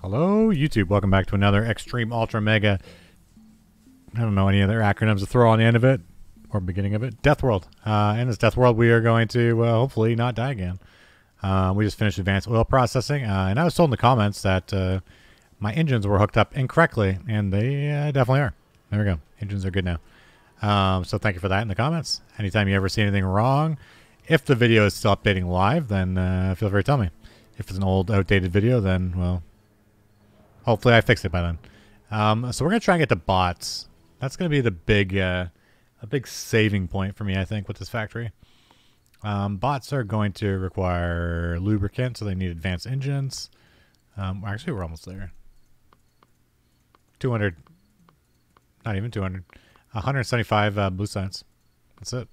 Hello, YouTube. Welcome back to another Extreme Ultra Mega. I don't know any other acronyms to throw on the end of it or beginning of it. Death World. In this Death World, we are going to hopefully not die again. We just finished advanced oil processing, and I was told in the comments that my engines were hooked up incorrectly, and they definitely are. There we go. Engines are good now. So thank you for that in the comments. Anytime you ever see anything wrong, if the video is still updating live, then feel free to tell me. If it's an old, outdated video, then, well, hopefully I fixed it by then. So we're going to try and get to bots. That's going to be the big, a big saving point for me, I think, with this factory. Bots are going to require lubricant, so they need advanced engines. Actually, we're almost there. 200, not even 200. 175 blue signs. That's it.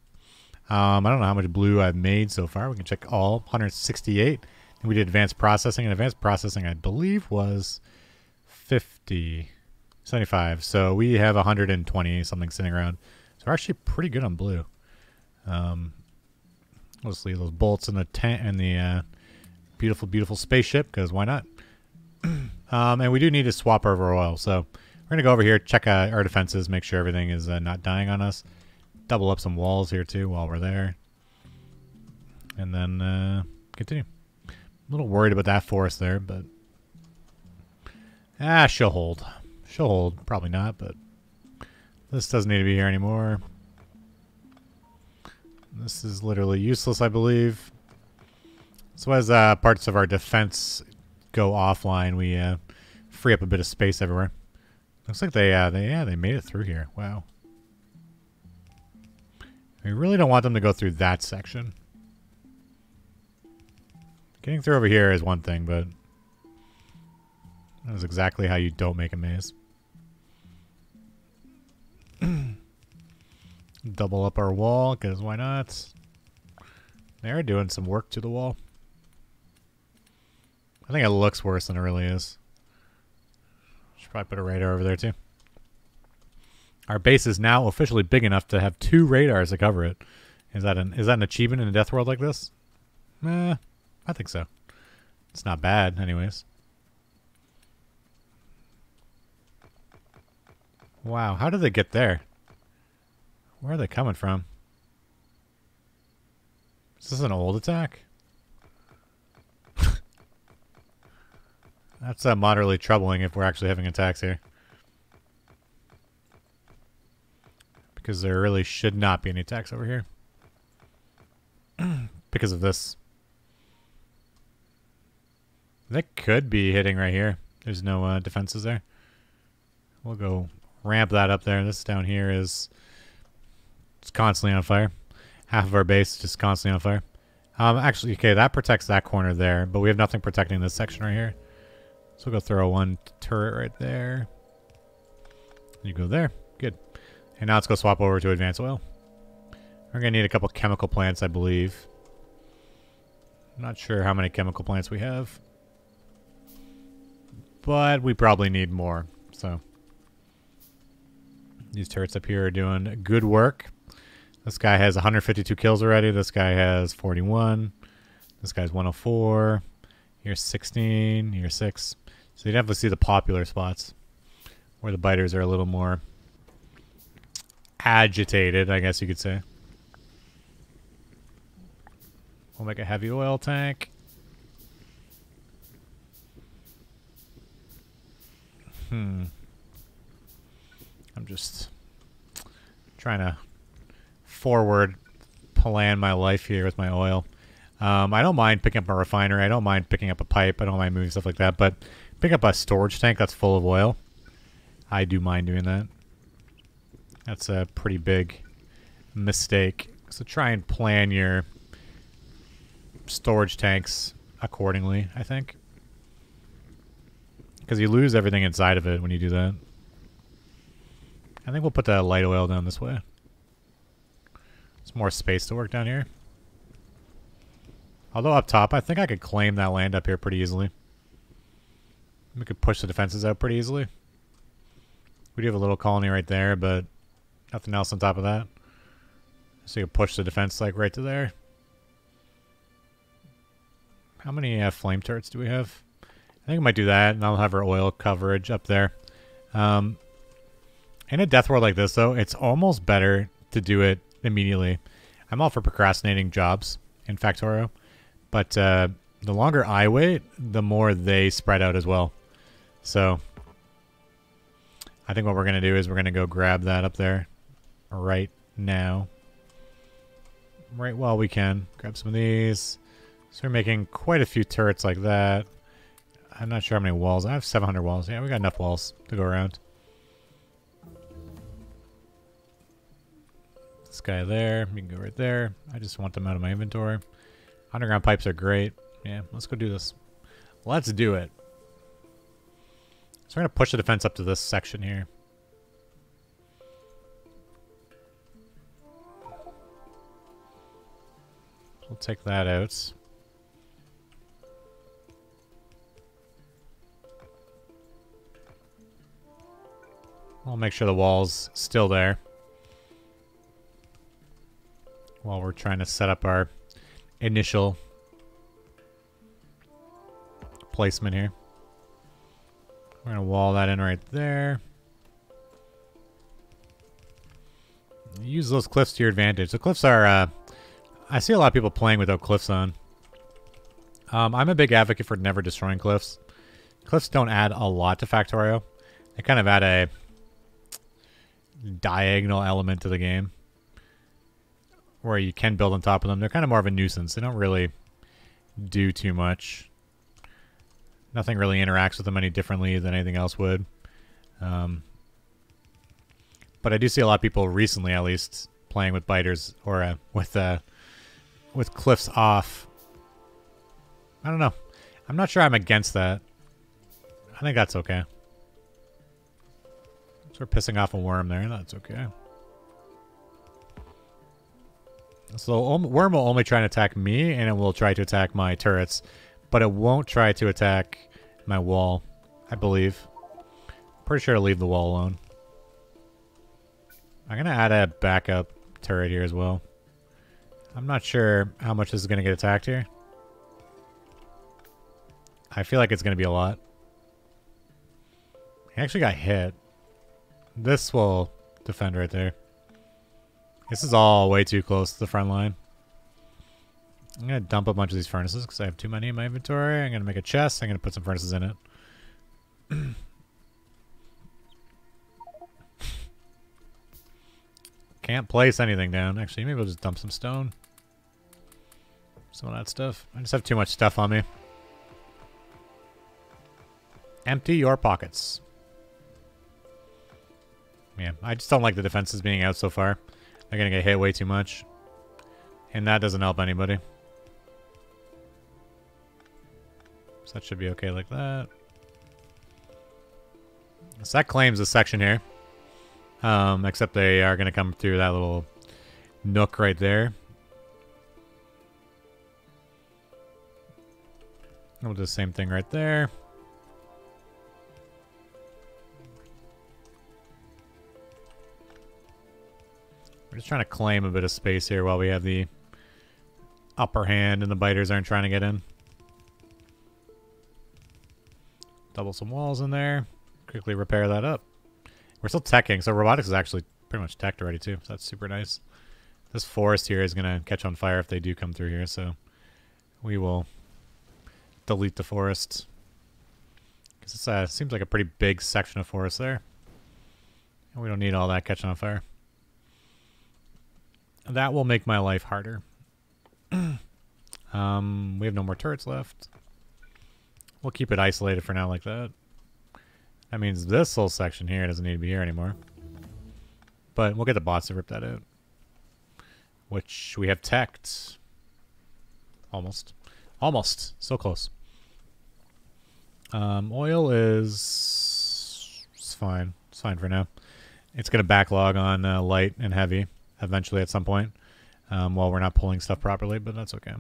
I don't know how much blue I've made so far. We can check all. 168. And we did advanced processing, and advanced processing, I believe, was 75. So we have 120 something sitting around. So we're actually pretty good on blue. Let's leave those bolts in the tent and the beautiful spaceship, because why not? And we do need to swap over oil. So we're going to go over here, check our defenses, make sure everything is not dying on us. Double up some walls here too while we're there. And then continue. A little worried about that forest there, but she'll hold. She'll hold. Probably not, but this doesn't need to be here anymore. This is literally useless, I believe. So as parts of our defense go offline, we free up a bit of space everywhere. Looks like they made it through here. Wow. We really don't want them to go through that section. Getting through over here is one thing, but that is exactly how you don't make a maze. Double up our wall, because why not? They're doing some work to the wall. I think it looks worse than it really is. Should probably put a radar over there too. Our base is now officially big enough to have 2 radars to cover it. Is that an achievement in a death world like this? I think so. It's not bad, anyways. Wow, how did they get there? Where are they coming from? Is this an old attack? That's moderately troubling if we're actually having attacks here. Because there really should not be any attacks over here. Because of this. They could be hitting right here. There's no defenses there. We'll go ramp that up there. This down here is it's constantly on fire. Half of our base is just constantly on fire. Actually, okay, that protects that corner there, but we have nothing protecting this section right here. So we'll go throw 1 turret right there. You go there. Good. And now let's go swap over to advanced oil. We're going to need a couple chemical plants, I believe. I'm not sure how many chemical plants we have. But we probably need more. So these turrets up here are doing good work. This guy has 152 kills already. This guy has 41. This guy's 104. Here's 16. Here's 6. So you definitely see the popular spots where the biters are a little more agitated, I guess you could say. We'll make a heavy oil tank. I'm just trying to forward plan my life here with my oil. I don't mind picking up a refinery. I don't mind picking up a pipe. I don't mind moving stuff like that. But pick up a storage tank that's full of oil. I do mind doing that. That's a pretty big mistake. So try and plan your storage tanks accordingly, I think. Because you lose everything inside of it when you do that. I think we'll put the light oil down this way. There's more space to work down here. Although up top, I think I could claim that land up here pretty easily. We could push the defenses out pretty easily. We do have a little colony right there, but nothing else on top of that. So you can push the defense like right to there. How many flame turrets do we have? I think I might do that, and I'll have our oil coverage up there. In a death world like this, though, it's almost better to do it immediately. I'm all for procrastinating jobs in Factorio, but the longer I wait, the more they spread out as well. So I think what we're going to do is we're going to go grab that up there right now. Right while we can. Grab some of these. So we're making quite a few turrets like that. I'm not sure how many walls. I have 700 walls. Yeah, we got enough walls to go around. This guy there. You can go right there. I just want them out of my inventory. Underground pipes are great. Yeah, let's go do this. Let's do it. So we're going to push the defense up to this section here. We'll take that out. We'll make sure the wall's still there while we're trying to set up our initial placement here. We're going to wall that in right there. Use those cliffs to your advantage. The cliffs are... I see a lot of people playing without cliffs on. I'm a big advocate for never destroying cliffs. Cliffs don't add a lot to Factorio. They kind of add a diagonal element to the game where you can build on top of them. They're kind of more of a nuisance. They don't really do too much. Nothing really interacts with them any differently than anything else would. But I do see a lot of people recently, at least, playing with biters or with cliffs off. I don't know. I'm not sure I'm against that. I think that's okay. So we're pissing off a worm there. That's okay. So worm will only try to attack me, and it will try to attack my turrets, but it won't try to attack my wall, I believe. Pretty sure to leave the wall alone. I'm going to add a backup turret here as well. I'm not sure how much this is going to get attacked here. I feel like it's going to be a lot. He actually got hit. This will defend right there. This is all way too close to the front line. I'm going to dump a bunch of these furnaces because I have too many in my inventory. I'm going to make a chest. I'm going to put some furnaces in it. Can't place anything down. Actually, maybe we'll just dump some stone. Some of that stuff. I just have too much stuff on me. Empty your pockets. Yeah, I just don't like the defenses being out so far. They're going to get hit way too much. And that doesn't help anybody. So that should be okay like that. So that claims this section here. Except they are going to come through that little nook right there. We'll do the same thing right there. We're just trying to claim a bit of space here while we have the upper hand and the biters aren't trying to get in. Double some walls in there. Quickly repair that up. We're still teching, so robotics is actually pretty much teched already too. So that's super nice. This forest here is going to catch on fire if they do come through here, so we will delete the forest. Because it seems like a pretty big section of forest there. And we don't need all that catching on fire. That will make my life harder. We have no more turrets left. We'll keep it isolated for now like that. That means this whole section here doesn't need to be here anymore. But we'll get the bots to rip that out. Which we have teched. Almost. Almost. So close. Oil is... It's fine. It's fine for now. It's going to backlog on light and heavy eventually at some point. While we're not pulling stuff properly, but that's okay.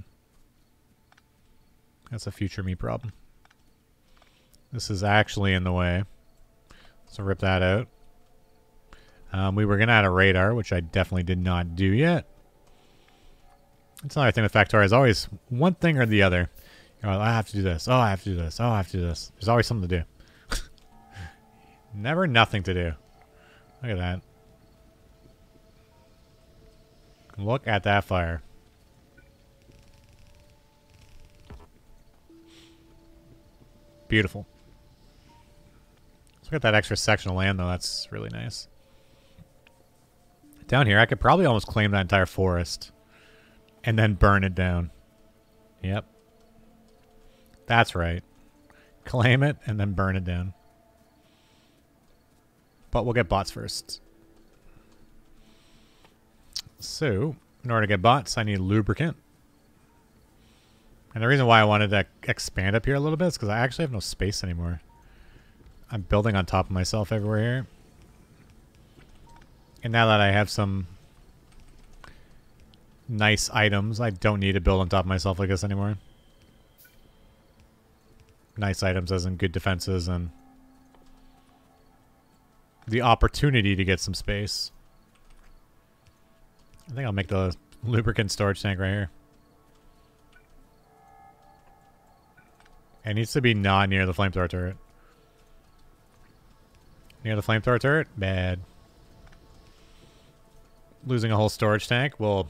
That's a future me problem. This is actually in the way. So rip that out. We were going to add a radar, which I definitely did not do yet. That's another thing with Factorio is always one thing or the other. Oh, I have to do this. Oh, I have to do this. Oh, I have to do this. There's always something to do. Never nothing to do. Look at that. Look at that fire. Beautiful. Let's look at that extra section of land, though. That's really nice. Down here, I could probably almost claim that entire forest and then burn it down. Yep. That's right. Claim it and then burn it down. But we'll get bots first. So, in order to get bots, I need lubricant. And the reason why I wanted to expand up here a little bit is because I actually have no space anymore. I'm building on top of myself everywhere here. And now that I have some nice items, I don't need to build on top of myself like this anymore. Nice items as in good defenses and the opportunity to get some space. I think I'll make the lubricant storage tank right here. It needs to be not near the flamethrower turret. Near the flamethrower turret? Bad. Losing a whole storage tank? Well,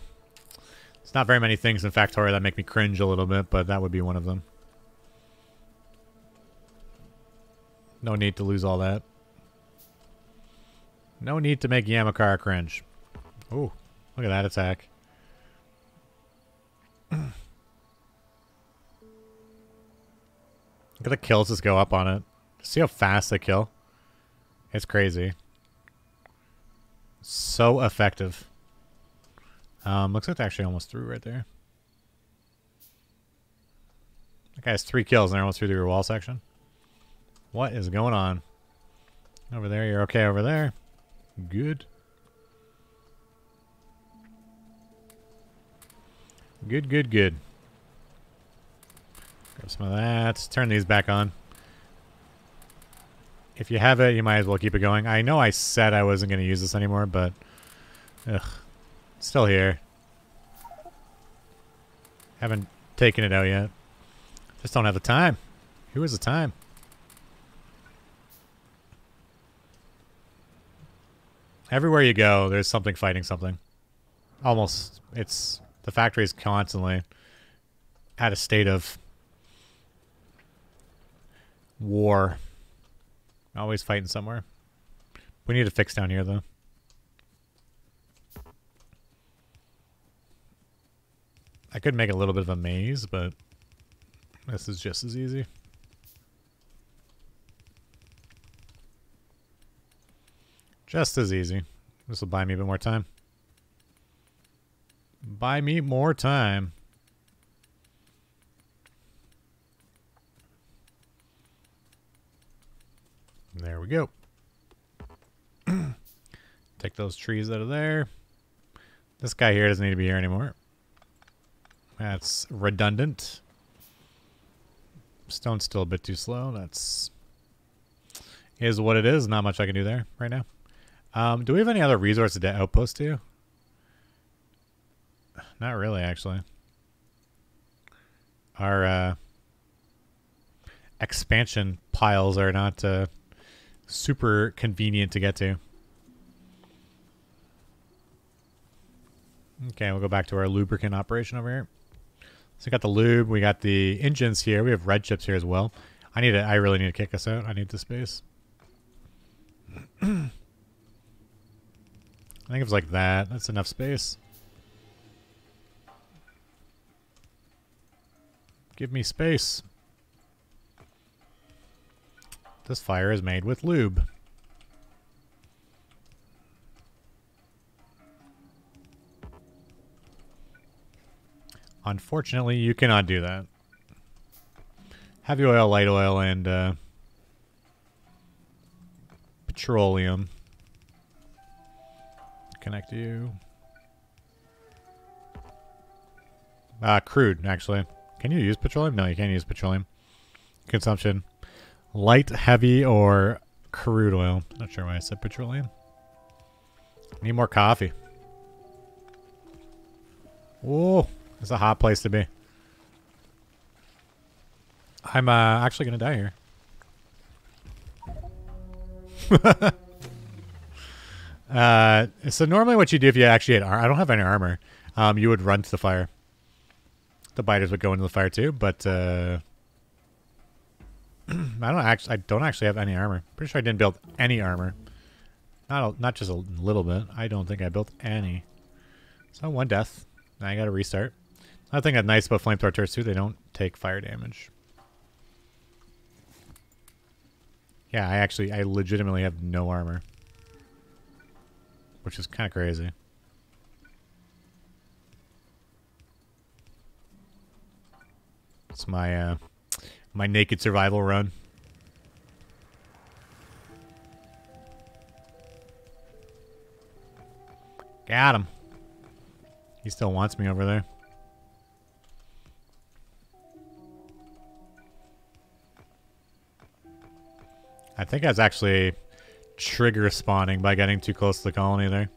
it's not very many things in Factorio that make me cringe a little bit, but that would be one of them. No need to lose all that. No need to make Yamakara cringe. Ooh, look at that attack. Look at the kills just go up on it. See how fast they kill? It's crazy. So effective. Looks like they're actually almost through right there. That guy has 3 kills and they're almost through the wall section. What is going on? Over there, you're okay over there. Good. Good, good, good. Grab some of that. Turn these back on. If you have it, you might as well keep it going. I know I said I wasn't going to use this anymore, but... Ugh. It's still here. Haven't taken it out yet. Just don't have the time. Who has the time? Everywhere you go, there's something fighting something. Almost. It's... The factory is constantly at a state of war. Always fighting somewhere. We need to fix down here, though. I could make a little bit of a maze, but this is just as easy. Just as easy. This will buy me a bit more time. Buy me more time. There we go. Take those trees out of there. This guy here doesn't need to be here anymore. That's redundant. Stone's still a bit too slow. That's is what it is. Not much I can do there right now. Do we have any other resources to outpost to? Not really, actually. Our expansion piles are not super convenient to get to. Okay, we'll go back to our lubricant operation over here. So we got the lube, we got the engines here, we have red chips here as well. I really need to kick us out. I need the space. I think it's like that. That's enough space. Give me space. This fire is made with lube. Unfortunately, you cannot do that. Heavy oil, light oil, and petroleum. Connect you. Crude, actually. Can you use petroleum? No, you can't use petroleum. Consumption. Light, heavy, or crude oil. Not sure why I said petroleum. Need more coffee. Whoa. It's a hot place to be. I'm actually gonna die here. So normally what you do if you actually had I don't have any armor, you would run to the fire. The biters would go into the fire too, but I don't actually have any armor. Pretty sure I didn't build any armor. Not just a little bit. I don't think I built any. So one death. Now I gotta restart. Another thing that's nice about flamethrower turrets too, they don't take fire damage. Yeah, I legitimately have no armor. Which is kind of crazy. It's my my naked survival run. Got him. He still wants me over there. I think I was actually trigger spawning by getting too close to the colony there.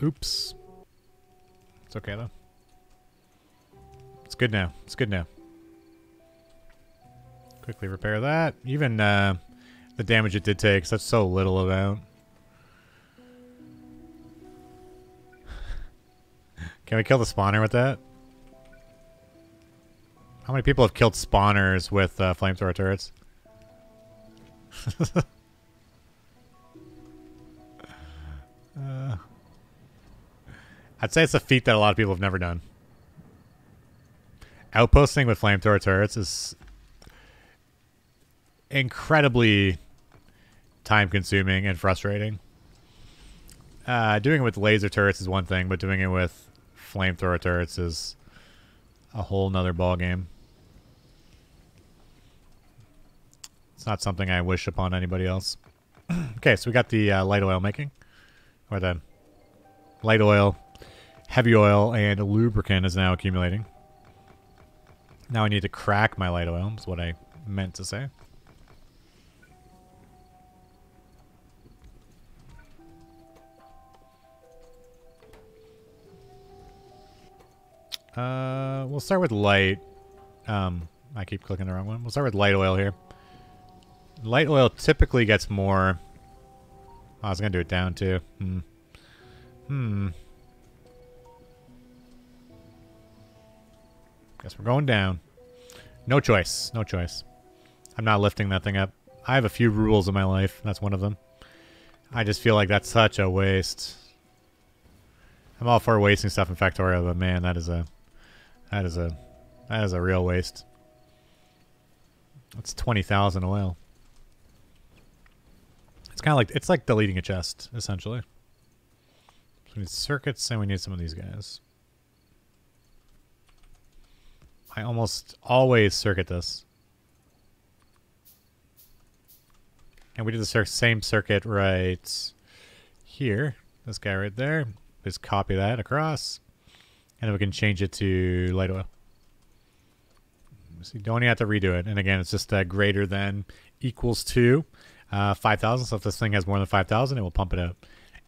Oops. It's okay though. It's good now. It's good now. Quickly repair that. Even the damage it did take, that's so little amount. Can we kill the spawner with that? How many people have killed spawners with flamethrower turrets? I'd say it's a feat that a lot of people have never done. Outposting with flamethrower turrets is incredibly time-consuming and frustrating. Doing it with laser turrets is one thing, but doing it with flamethrower turrets is a whole nother ballgame. It's not something I wish upon anybody else. Okay, so we got the light oil making. Or the light oil, heavy oil, and lubricant is now accumulating. Now I need to crack my light oil, is what I meant to say. We'll start with light. I keep clicking the wrong one. We'll start with light oil here. Light oil typically gets more... Oh, I was going to do it down too. Guess we're going down. No choice. No choice. I'm not lifting that thing up. I have a few rules in my life. That's one of them. I just feel like that's such a waste. I'm all for wasting stuff in Factorio, but man, that is a real waste. That's 20,000 oil. It's kind of like, it's like deleting a chest, essentially. So we need circuits, and we need some of these guys. I almost always circuit this. And we did the same circuit right here. This guy right there. Just copy that across. And then we can change it to light oil. So you don't even have to redo it. And again, it's just greater than equals to 5,000. So if this thing has more than 5,000, it will pump it out.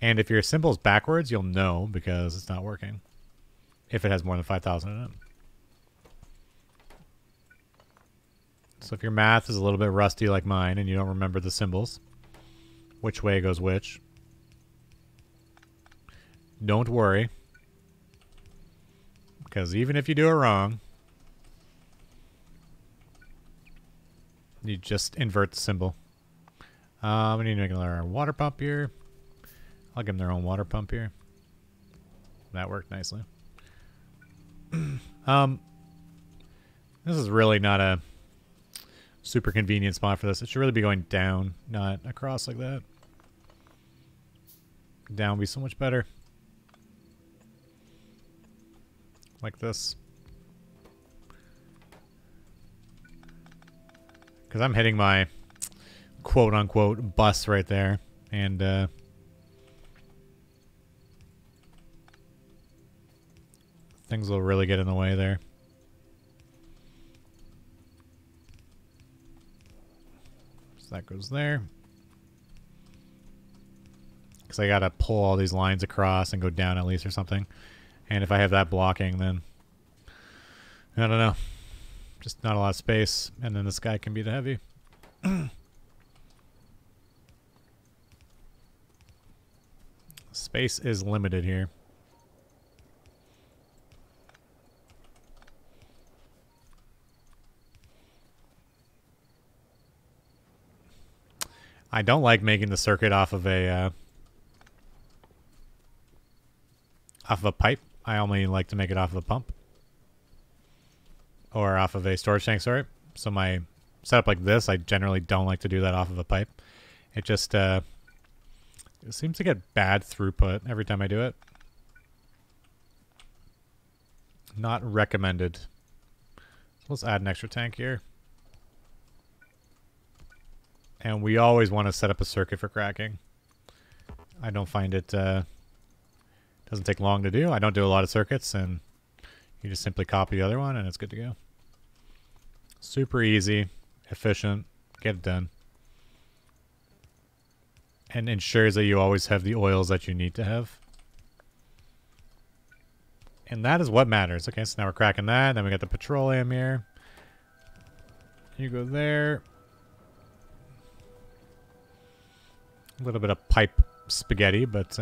And if your symbol is backwards, you'll know because it's not working. If it has more than 5,000 in it. So if your math is a little bit rusty like mine and you don't remember the symbols, which way goes which, don't worry. Because even if you do it wrong, you just invert the symbol. We need to make another water pump here. I'll give them their own water pump here. That worked nicely. This is really not a super convenient spot for this. It should really be going down, not across like that. Down would be so much better. Like this. Because I'm hitting my quote-unquote bus right there. And things will really get in the way there. So that goes there. Because I gotta pull all these lines across and go down at least or something. And if I have that blocking, then I don't know. Just not a lot of space. And then this guy can be the heavy. Space is limited here. I don't like making the circuit off of a pipe. I only like to make it off of a pump. Or off of a storage tank, sorry. So my setup like this, I generally don't like to do that off of a pipe. It just it seems to get bad throughput every time I do it. Not recommended. So let's add an extra tank here. And we always want to set up a circuit for cracking. I don't find it doesn't take long to do. I don't do a lot of circuits, and you just simply copy the other one and it's good to go. Super easy, efficient, get it done. And ensures that you always have the oils that you need to have. And that is what matters. Okay, so now we're cracking that. Then we got the petroleum here. You go there. A little bit of pipe spaghetti, but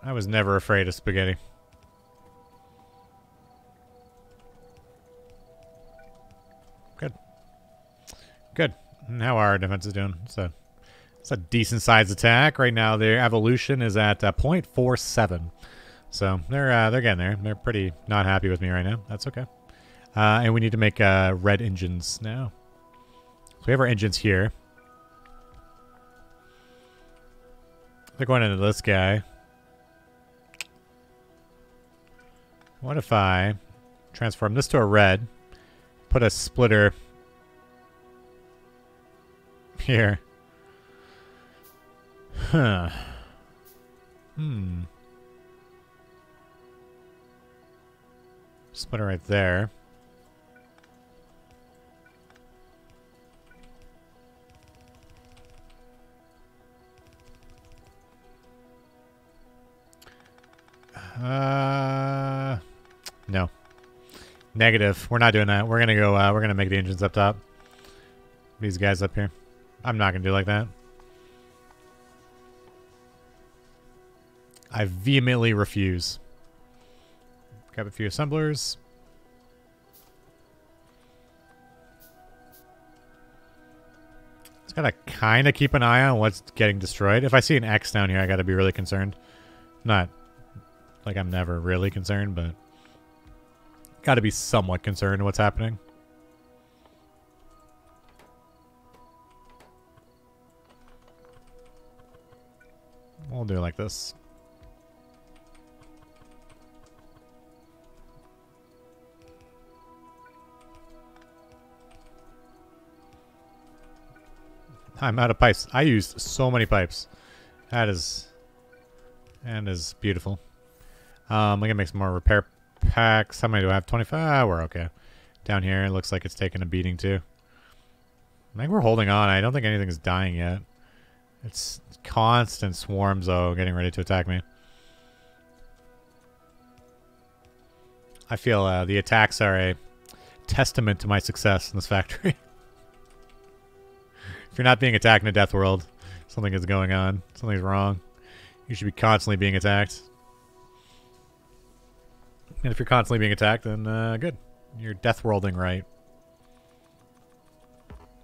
I was never afraid of spaghetti. Good. Good. And how are our defenses doing? It's a decent sized attack. Right now their evolution is at 0.47. So they're getting there. They're pretty not happy with me right now. That's okay. And we need to make red engines now. So we have our engines here. They're going into this guy. What if I transform this to a red, put a splitter here? Huh. Splitter right there. No. Negative. We're not doing that. We're gonna go, we're gonna make the engines up top. These guys up here. I'm not gonna do like that. I vehemently refuse. Grab a few assemblers. Just gotta kind of keep an eye on what's getting destroyed. If I see an X down here, I gotta be really concerned. Not like I'm never really concerned, but gotta be somewhat concerned what's happening. We'll do it like this. I'm out of pipes. I used so many pipes. That is beautiful. I'm gonna make some more repair packs. How many do I have? 25? We're okay. Down here, it looks like it's taking a beating too. I think we're holding on. I don't think anything's dying yet. It's constant swarms, though, getting ready to attack me. I feel the attacks are a testament to my success in this factory. If you're not being attacked in a death world, something is going on. Something's wrong. You should be constantly being attacked. And if you're constantly being attacked, then good. You're death worlding right.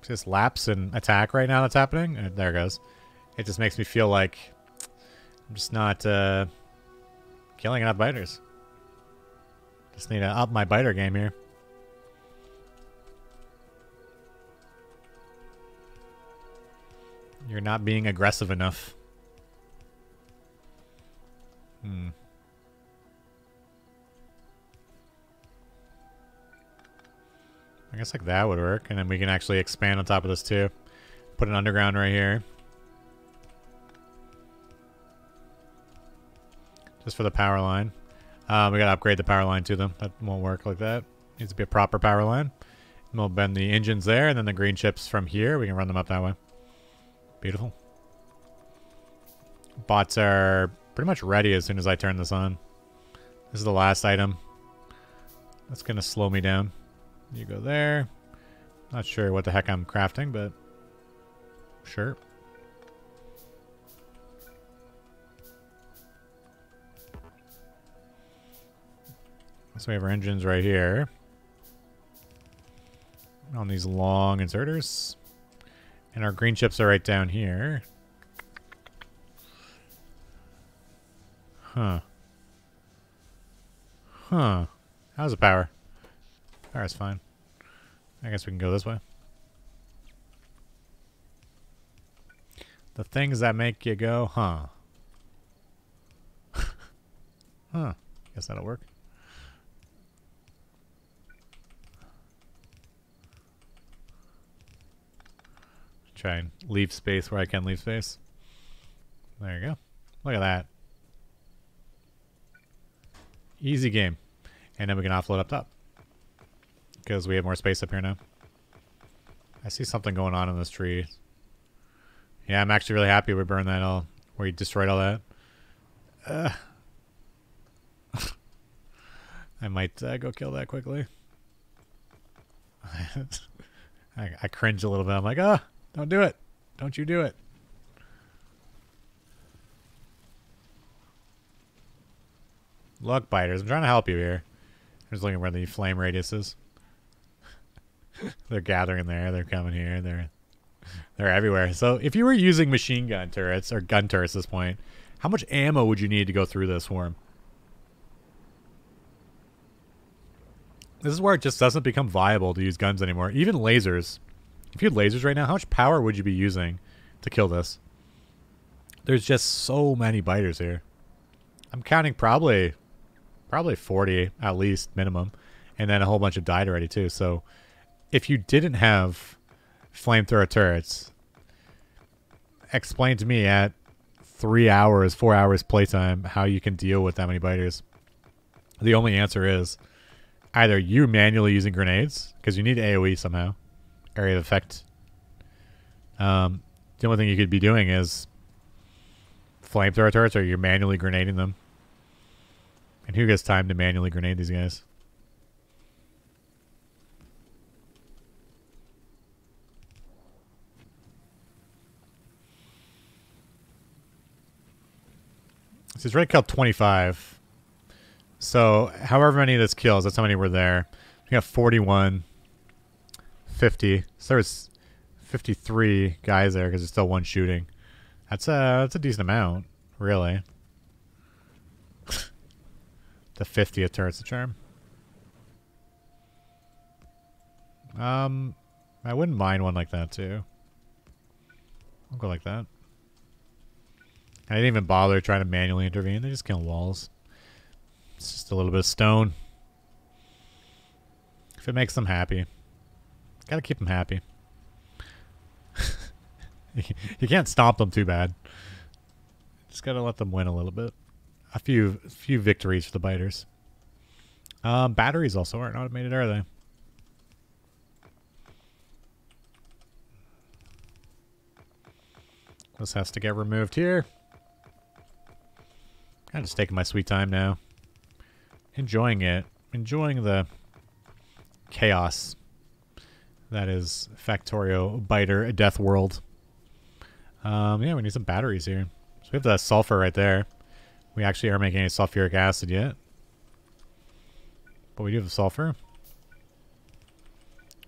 See this lapse in attack right now that's happening? There it goes. It just makes me feel like I'm just not killing enough biters. Just need to up my biter game here. You're not being aggressive enough. I guess like that would work, and then we can actually expand on top of this too. Put an underground right here. Just for the power line. We gotta upgrade the power line to them. That won't work like that. Needs to be a proper power line. And we'll bend the engines there, and then the green chips from here. We can run them up that way. Beautiful. Bots are pretty much ready as soon as I turn this on. This is the last item. That's going to slow me down. You go there. Not sure what the heck I'm crafting, but sure. So we have our engines right here. On these long inserters. And our green chips are right down here. Huh. Huh. How's the power? Power's fine. I guess we can go this way. The things that make you go, huh. Huh. Guess that'll work. Try and leave space where I can leave space. There you go. Look at that. Easy game. And then we can offload up top. Because we have more space up here now. I see something going on in this tree. Yeah, I'm actually really happy we burned that all. We destroyed all that. I might go kill that quickly. I cringe a little bit. I'm like, don't do it. Don't you do it. Look, biters. I'm trying to help you here. I'm just looking where the flame radius is. They're gathering there. They're coming here. They're everywhere. So if you were using machine gun turrets or gun turrets at this point, how much ammo would you need to go through this swarm? This is where it just doesn't become viable to use guns anymore. Even lasers. If you had lasers right now, how much power would you be using to kill this? There's just so many biters here. I'm counting probably 40 at least minimum, and then a whole bunch have died already too. So if you didn't have flamethrower turrets, explain to me at 3 hours, 4 hours playtime how you can deal with that many biters. The only answer is either you manually using grenades, because you need AoE somehow, area of effect. The only thing you could be doing is flamethrower turrets, or you're manually grenading them. And who gets time to manually grenade these guys? So he's already killed 25. So however many this kills, that's how many were there. We got 41, 50. So there's 53 guys there because there's still one shooting. That's a decent amount, really. The 50th turret's the charm. I wouldn't mind one like that too. I'll go like that. I didn't even bother trying to manually intervene. They just kill walls. It's just a little bit of stone. If it makes them happy. Gotta keep them happy. You can't stomp them too bad. Just gotta let them win a little bit. A few victories for the biters. Batteries also aren't automated, are they? This has to get removed here. I'm just taking my sweet time now. Enjoying it. Enjoying the chaos that is Factorio Biter Death World. Yeah, we need some batteries here. So we have the sulfur right there. We actually aren't making any sulfuric acid yet. But we do have the sulfur,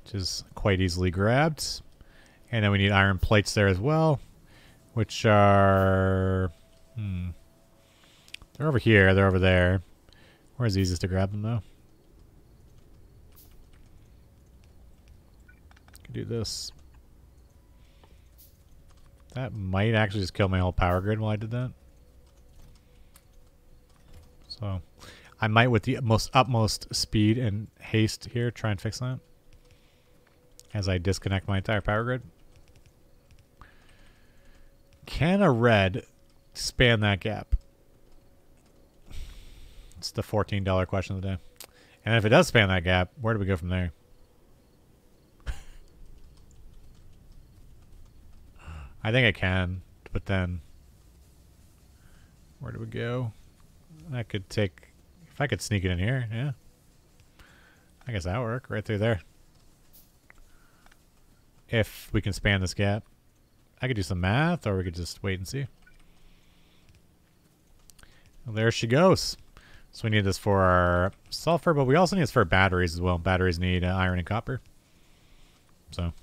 which is quite easily grabbed. And then we need iron plates there as well, which are... They're over here. They're over there. Where's the easiest to grab them, though? Could do this. That might actually just kill my whole power grid while I did that. So I might, with the utmost speed and haste here, try and fix that as I disconnect my entire power grid. Can a red span that gap? It's the $14 question of the day. And if it does span that gap, where do we go from there? I think I can, but then where do we go? That could take If I could sneak it in here, yeah. I guess that'll work. Right through there. If we can span this gap. I could do some math, or we could just wait and see. Well, there she goes. So we need this for our sulfur, but we also need this for batteries as well. Batteries need iron and copper. So,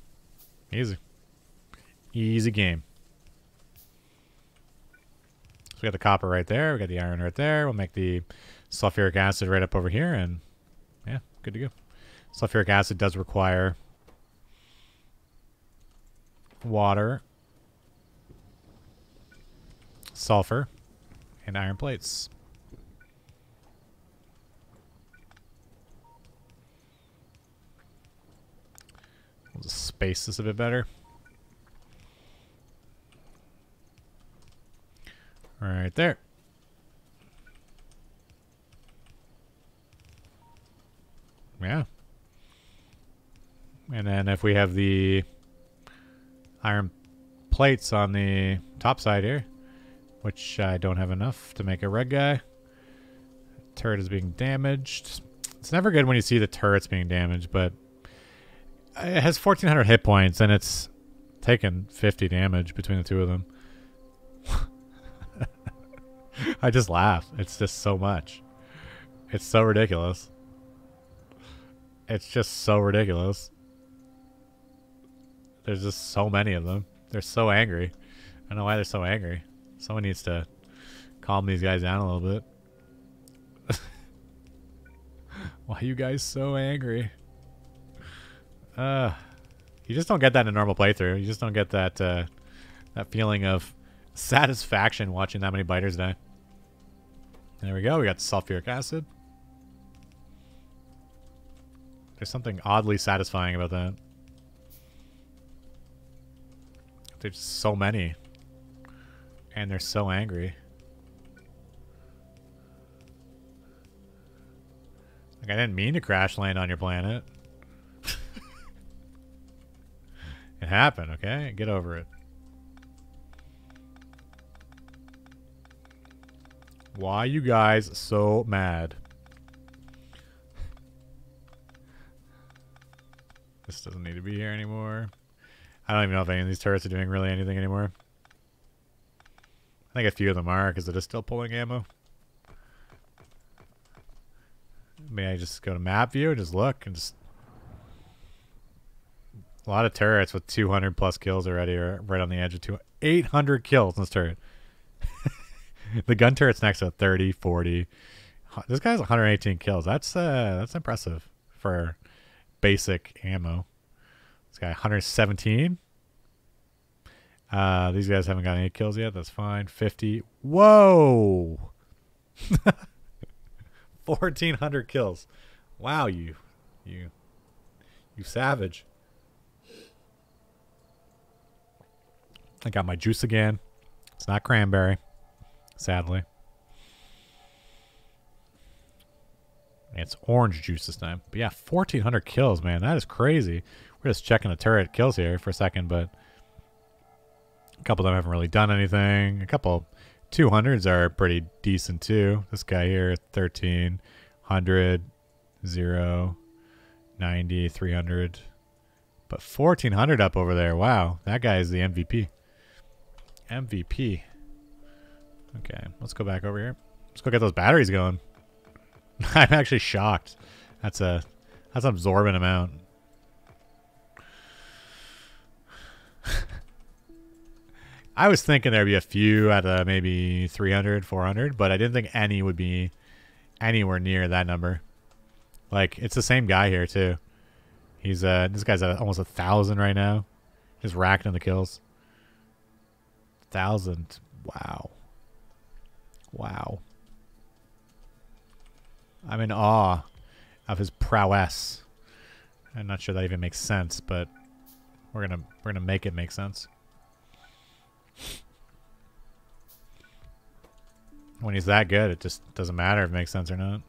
easy. Easy game. So we got the copper right there. We got the iron right there. We'll make the sulfuric acid right up over here, and yeah, good to go. Sulfuric acid does require water, sulfur, and iron plates. We'll just space this a bit better. Right there. Yeah. And then if we have the iron plates on the top side here, which I don't have enough to make a red guy. Turret is being damaged. It's never good when you see the turrets being damaged, but it has 1,400 hit points, and it's taken 50 damage between the two of them. I just laugh. It's just so much. It's so ridiculous. It's just so ridiculous. There's just so many of them. They're so angry. I don't know why they're so angry. Someone needs to calm these guys down a little bit. Why are you guys so angry? You just don't get that in a normal playthrough. You just don't get that that feeling of satisfaction watching that many biters die. There we go. We got sulfuric acid. There's something oddly satisfying about that. There's so many. And they're so angry. Like, I didn't mean to crash land on your planet. It happened, okay? Get over it. Why you guys so mad? This doesn't need to be here anymore. I don't even know if any of these turrets are doing really anything anymore. I think a few of them are, because they're just still pulling ammo. May I just go to map view and just look and just... A lot of turrets with 200 plus kills already are right on the edge of 800 kills in this turret. The gun turret's next to 30, 40. This guy's 118 kills. That's impressive for basic ammo. This guy 117. These guys haven't got any kills yet. That's fine. 50. Whoa! 1,400 kills. Wow, you savage. I got my juice again. It's not cranberry, sadly. It's orange juice this time. But yeah, 1,400 kills, man. That is crazy. We're just checking the turret kills here for a second, but a couple of them haven't really done anything. A couple 200s are pretty decent too. This guy here, 13, 100, 0, 90, 300. But 1,400 up over there. Wow, that guy is the MVP. MVP. Okay, let's go back over here. Let's go get those batteries going. I'm actually shocked. That's an absorbent amount. I was thinking there'd be a few at maybe 300, 400, but I didn't think any would be anywhere near that number. Like, it's the same guy here too. He's this guy's at almost 1,000 right now. Just racking the kills. 1,000. Wow. Wow. I'm in awe of his prowess. I'm not sure that even makes sense, but we're gonna make it make sense. When he's that good, it just doesn't matter if it makes sense or not.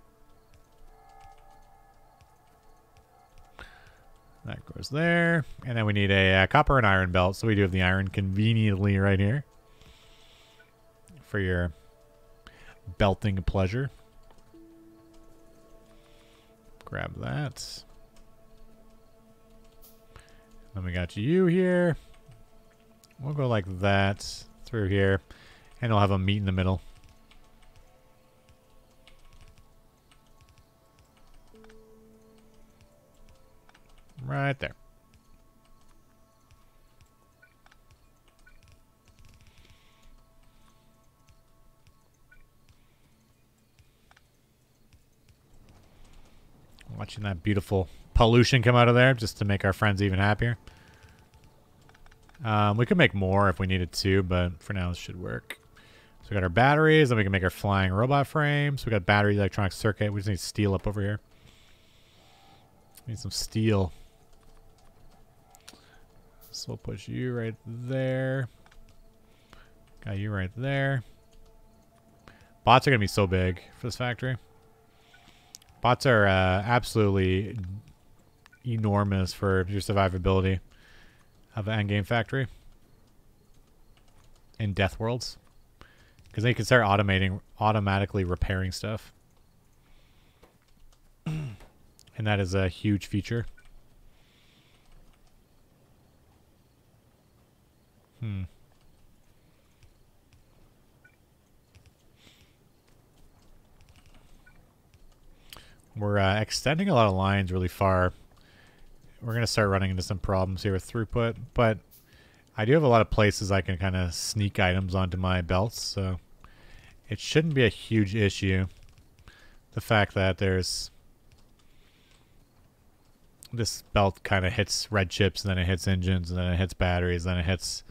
That goes there. And then we need a copper and iron belt. So we do have the iron conveniently right here for your belting pleasure. Grab that. Then we got you here. We'll go like that through here. And we'll have a meet in the middle. Right there. Watching that beautiful pollution come out of there just to make our friends even happier. We could make more if we needed to, but for now this should work. So we got our batteries, then we can make our flying robot frames. We got battery electronic circuit. We just need steel up over here. Need some steel. So we'll push you right there. Got you right there. Bots are going to be so big for this factory. Bots are absolutely enormous for your survivability of an endgame factory in Death Worlds. Because they can start automatically repairing stuff. And that is a huge feature. We're extending a lot of lines really far. We're going to start running into some problems here with throughput, but I do have a lot of places I can kind of sneak items onto my belts, so it shouldn't be a huge issue. The fact that there's this belt kind of hits red chips, and then it hits engines, and then it hits batteries, then it hits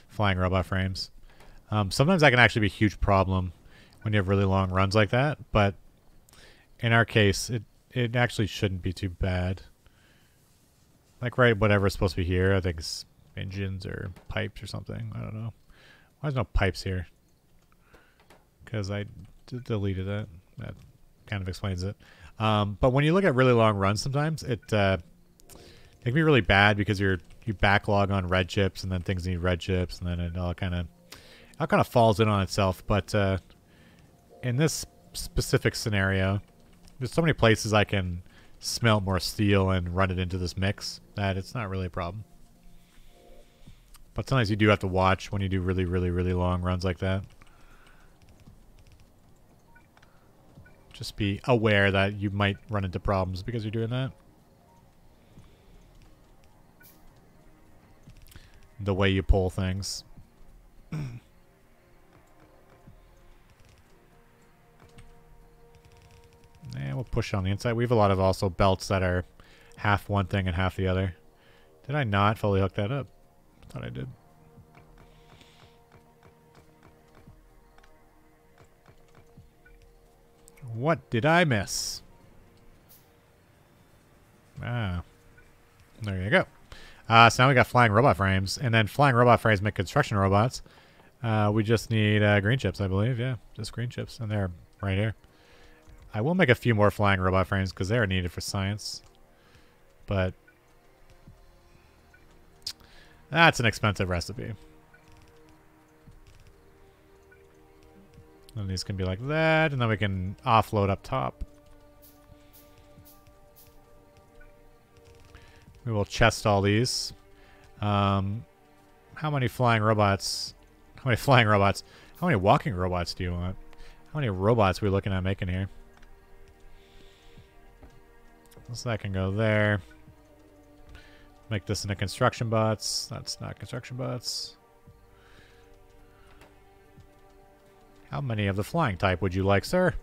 flying robot frames. Sometimes that can actually be a huge problem when you have really long runs like that, but in our case, it actually shouldn't be too bad. Like right, whatever's supposed to be here, I think it's engines or pipes or something. I don't know. Why is no pipes here? Because I deleted that. That kind of explains it. But when you look at really long runs, sometimes it can be really bad because you backlog on red chips, and then things need red chips, and then it all kind of falls in on itself. But in this specific scenario, there's so many places I can smelt more steel and run it into this mix that it's not really a problem. But sometimes you do have to watch when you do really, really, really long runs like that. Just be aware that you might run into problems because you're doing that. The way you pull things. And we'll push on the inside. We have a lot of also belts that are half one thing and half the other. Did I not fully hook that up? I thought I did. What did I miss? Ah. There you go. So now we got flying robot frames. And then flying robot frames make construction robots. We just need green chips, I believe. Yeah, just green chips. And they're right here. I will make a few more flying robot frames because they are needed for science. But that's an expensive recipe. And these can be like that, and then we can offload up top. We will chest all these. How many flying robots? How many flying robots? How many walking robots do you want? How many robots are we looking at making here? So that can go there. Make this into construction bots. That's not construction bots. How many of the flying type would you like, sir?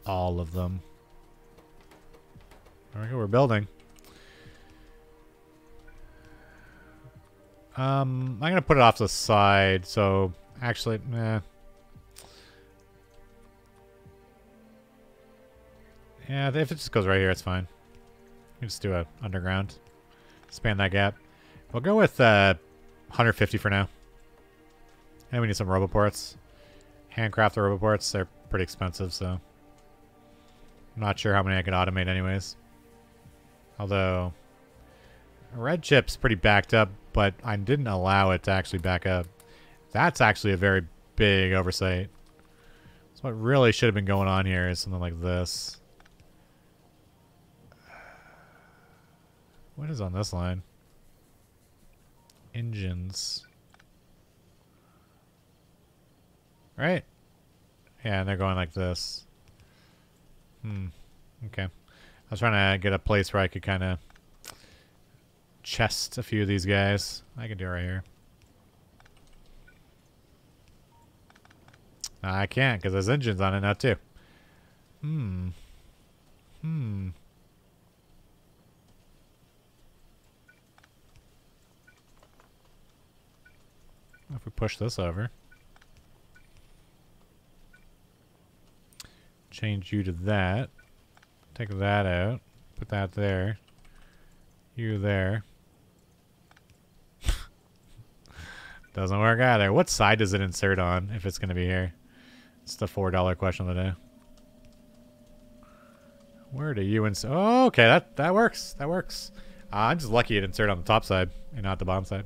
All of them. There we go, we're building. I'm gonna put it off to the side, so actually, yeah, if it just goes right here, it's fine. You can just do a underground. Span that gap. We'll go with 150 for now. And we need some roboports. Handcraft the roboports. They're pretty expensive, so I'm not sure how many I could automate anyways. Although red chip's pretty backed up, but I didn't allow it to actually back up. That's actually a very big oversight. So what really should have been going on here is something like this. What is on this line? Engines. Right? Yeah, and they're going like this. Okay. I was trying to get a place where I could kind of chest a few of these guys. I can do it right here. No, I can't because there's engines on it now too. If we push this over. Change you to that. Take that out. Put that there. You there. Doesn't work either. What side does it insert on if it's going to be here? It's the $4 question of the day. Where do you insert? Oh, okay. That works. That works. I'm just lucky it inserted on the top side and not the bottom side.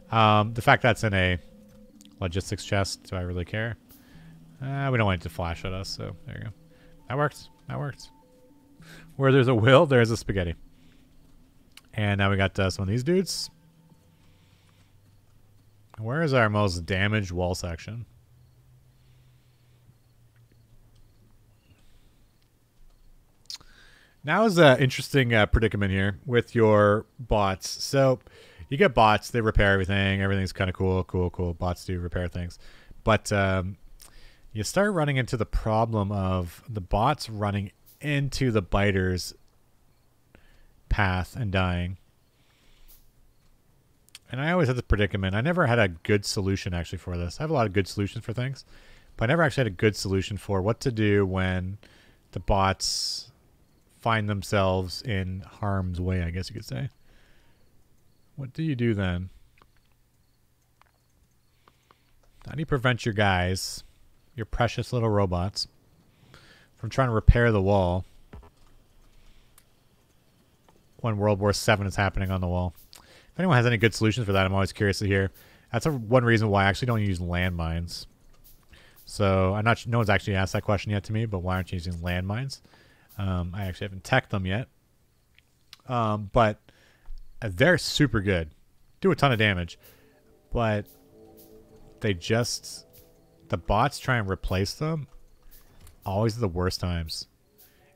The fact that's in a logistics chest, do I really care? We don't want it to flash at us, so there you go. That works. That works. Where there's a will, there's a spaghetti. And now we got some of these dudes. Where is our most damaged wall section? Now is an interesting predicament here with your bots. So you get bots, they repair everything. Everything's kind of cool. Bots do repair things. But you start running into the problem of the bots running into the biter's path and dying. And I always had this predicament. I never had a good solution actually for this. I have a lot of good solutions for things, but I never actually had a good solution for what to do when the bots find themselves in harm's way, I guess you could say. What do you do then? How do you prevent your guys, your precious little robots, from trying to repair the wall when World War VII is happening on the wall? If anyone has any good solutions for that, I'm always curious to hear. That's one reason why I actually don't use landmines. So I'm not. No one's actually asked that question yet to me. But why aren't you using landmines? I actually haven't teched them yet. But they're super good. Do a ton of damage. But they just... The bots try and replace them. Always at the worst times.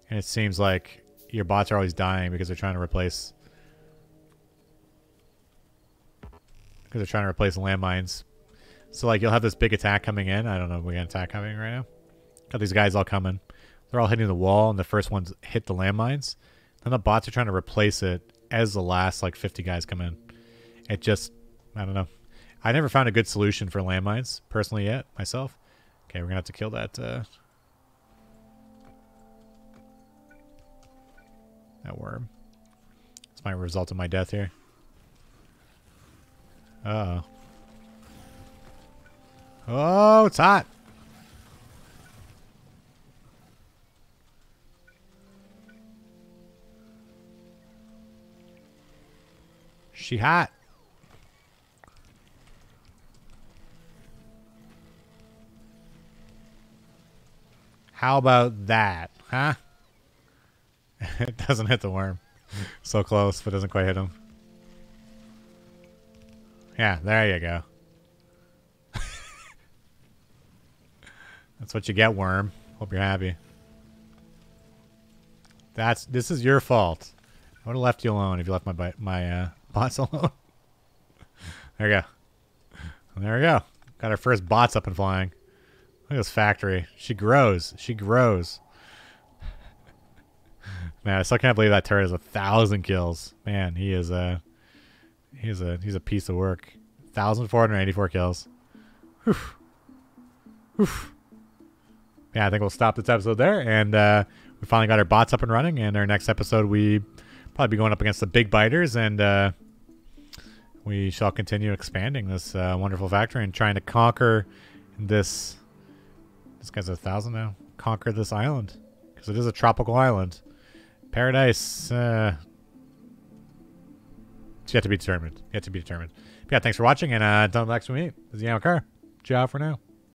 And it seems like your bots are always dying because they're trying to replace... Because they're trying to replace landmines. So, like, you'll have this big attack coming in. I don't know if we got an attack coming right now. Got these guys all coming. They're all hitting the wall, and the first ones hit the landmines. Then the bots are trying to replace it as the last, like, 50 guys come in. It just... I don't know. I never found a good solution for landmines, personally, yet, myself. Okay, we're going to have to kill that, that worm. This might result in my death here. Uh-oh. Oh, it's hot. She hot. How about that, huh? It doesn't hit the worm. So close, but doesn't quite hit him. Yeah, there you go. That's what you get, worm. Hope you're happy. This is your fault. I would have left you alone if you left my bots alone. There we go. And there we go. Got our first bots up and flying. Look at this factory. She grows. She grows. Man, I still can't believe that turret has 1,000 kills. Man, he's a piece of work. 1,484 kills. Whew. Whew. Yeah, I think we'll stop this episode there. And we finally got our bots up and running. And our next episode, we probably be going up against the big biters. And we shall continue expanding this wonderful factory and trying to conquer this. This guy's 1,000 now. Conquer this island. Because it is a tropical island. Paradise. It's yet to be determined. Yet to be determined. But yeah, thanks for watching. And until next week, this is Yamakar. Ciao for now.